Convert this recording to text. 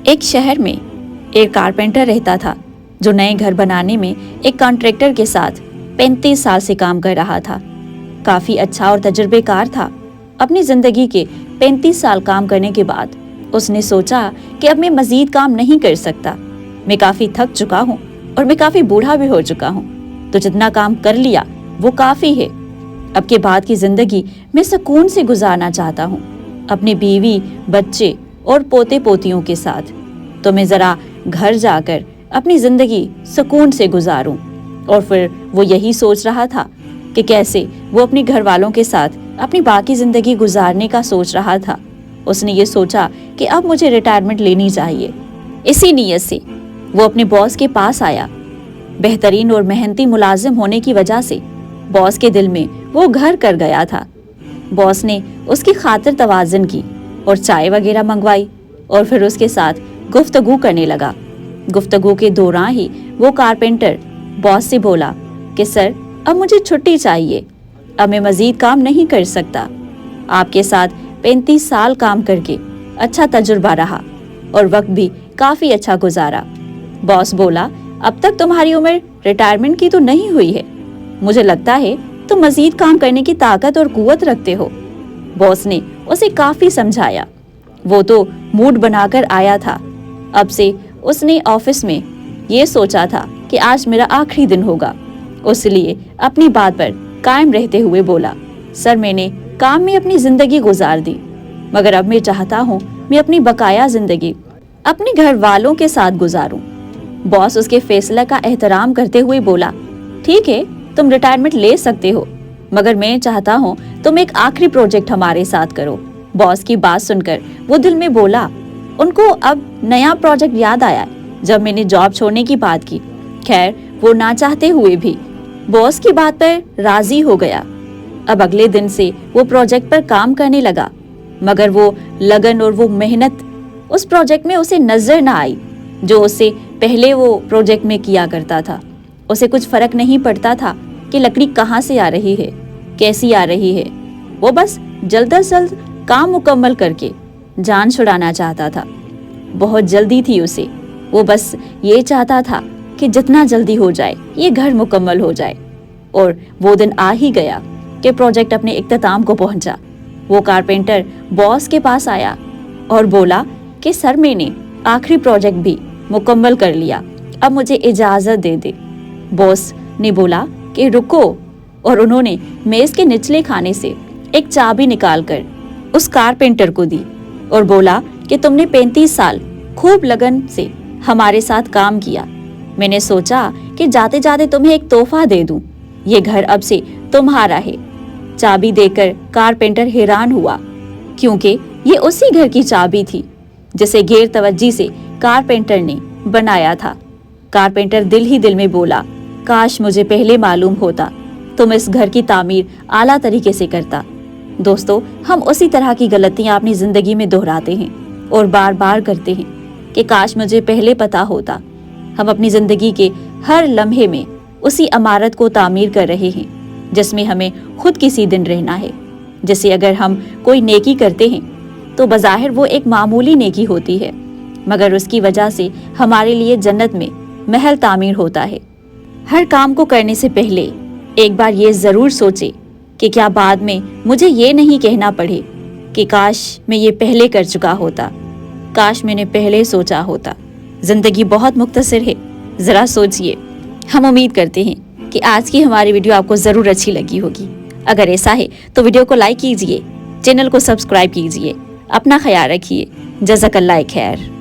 ایک شہر میں ایک کارپینٹر رہتا تھا جو نئے گھر بنانے میں ایک کانٹریکٹر کے ساتھ 35 سال سے کام کر رہا تھا۔ کافی اچھا اور تجربے کار تھا۔ اپنی زندگی کے 35 سال کام کرنے کے بعد اس نے سوچا کہ اب میں مزید کام نہیں کر سکتا، میں کافی تھک چکا ہوں اور میں کافی بوڑھا بھی ہو چکا ہوں، تو جتنا کام کر لیا وہ کافی ہے۔ اب کے بعد کی زندگی میں سکون سے گزارنا چاہتا ہوں، اپنی بیوی، بچے اور پوتے پوتیوں کے ساتھ، تو میں ذرا گھر جا کر اپنی زندگی سکون سے گزاروں۔ اور پھر وہ یہی سوچ رہا تھا کہ کیسے وہ اپنے گھر والوں کے ساتھ اپنی باقی زندگی گزارنے کا سوچ رہا تھا۔ اس نے یہ سوچا کہ اب مجھے ریٹائرمنٹ لینی چاہیے۔ اسی نیت سے وہ اپنے باس کے پاس آیا۔ بہترین اور محنتی ملازم ہونے کی وجہ سے باس کے دل میں وہ گھر کر گیا تھا۔ باس نے اس کی خاطر توازن کی اور چائے وغیرہ منگوائی اور پھر اس کے ساتھ گفتگو کرنے لگا۔ گفتگو کے دوران ہی وہ کارپینٹر باس سے بولا کہ سر، اب مجھے چھٹی چاہیے، اب میں مزید کام نہیں کر سکتا۔ آپ کے ساتھ 35 سال کام کر کے اچھا تجربہ رہا اور وقت بھی کافی اچھا گزارا۔ باس بولا، اب تک تمہاری عمر ریٹائرمنٹ کی تو نہیں ہوئی ہے، مجھے لگتا ہے تم مزید کام کرنے کی طاقت اور قوت رکھتے ہو۔ باس نے اسے کافی سمجھایا۔ وہ تو موڈ بنا کر آیا تھا۔ اب سے اس نے آفس میں یہ سوچا تھا کہ آج میرا آخری دن ہوگا، اس لیے اپنی بات پر قائم رہتے ہوئے بولا، سر، میں نے کام میں اپنی زندگی گزار دی، مگر اب میں چاہتا ہوں میں اپنی بقایا زندگی اپنے گھر والوں کے ساتھ گزاروں۔ باس اس کے فیصلہ کا احترام کرتے ہوئے بولا، ٹھیک ہے، تم ریٹائرمنٹ لے سکتے ہو، مگر میں چاہتا ہوں تم ایک آخری پروجیکٹ ہمارے ساتھ کرو۔ باس کی بات سن کر وہ دل میں بولا، ان کو اب نیا پروجیکٹ یاد آیا جب میں نے جاب چھوڑنے کی بات کی۔ خیر، وہ نہ چاہتے ہوئے بھی باس کی بات پر راضی ہو گیا۔ اب اگلے دن سے وہ پروجیکٹ پر کام کرنے لگا، مگر وہ لگن اور وہ محنت اس پروجیکٹ میں اسے نظر نہ آئی جو اس سے پہلے وہ پروجیکٹ میں کیا کرتا تھا۔ اسے کچھ فرق نہیں پڑتا تھا کہ لکڑی کہاں سے آ رہی ہے، کیسی آ رہی ہے۔ وہ بس جلد از جلد کام مکمل کر کے جان چھڑانا چاہتا تھا۔ بہت جلدی تھی اسے، وہ بس یہ چاہتا تھا کہ جتنا جلدی ہو جائے یہ گھر مکمل ہو جائے۔ اور وہ دن آ ہی گیا کہ پروجیکٹ اپنے اختتام کو پہنچا۔ وہ کارپینٹر باس کے پاس آیا اور بولا کہ سر، میں نے آخری پروجیکٹ بھی مکمل کر لیا، اب مجھے اجازت دے دے۔ باس نے بولا کہ رکو، اور انہوں نے میز کے نچلے خانے سے ایک چابی نکال کر اس کارپینٹر کو دی اور بولا کہ تم نے 35 سال خوب لگن سے ہمارے ساتھ کام کیا، میں نے سوچا کہ جاتے جاتے تمہیں ایک تحفہ دے دوں، یہ گھر اب سے تمہارا ہے۔ چابی دے کر کارپینٹر حیران ہوا، کیونکہ یہ اسی گھر کی چابی تھی جسے غیر توجہی سے کارپینٹر نے بنایا تھا۔ کارپینٹر دل ہی دل میں بولا، کاش مجھے پہلے معلوم ہوتا، تم اس گھر کی تعمیر اعلیٰ طریقے سے کرتا۔ دوستو، ہم اسی طرح کی غلطیاں اپنی زندگی میں دہراتے ہیں اور بار بار کرتے ہیں کہ کاش مجھے پہلے پتا ہوتا۔ ہم اپنی زندگی کے ہر لمحے میں اسی عمارت کو تعمیر کر رہے ہیں جس میں ہمیں خود کسی دن رہنا ہے۔ جیسے اگر ہم کوئی نیکی کرتے ہیں تو بظاہر وہ ایک معمولی نیکی ہوتی ہے، مگر اس کی وجہ سے ہمارے لیے جنت میں محل تعمیر ہوتا ہے۔ ہر کام کو کرنے سے پہلے ایک بار یہ ضرور سوچے کہ کیا بعد میں مجھے یہ نہیں کہنا پڑے کہ کاش میں یہ پہلے کر چکا ہوتا، کاش میں نے پہلے سوچا ہوتا۔ زندگی بہت مختصر ہے، ذرا سوچئے۔ ہم امید کرتے ہیں کہ آج کی ہماری ویڈیو آپ کو ضرور اچھی لگی ہوگی۔ اگر ایسا ہے تو ویڈیو کو لائک کیجئے، چینل کو سبسکرائب کیجئے، اپنا خیال رکھیے۔ جزاک اللہ خیر۔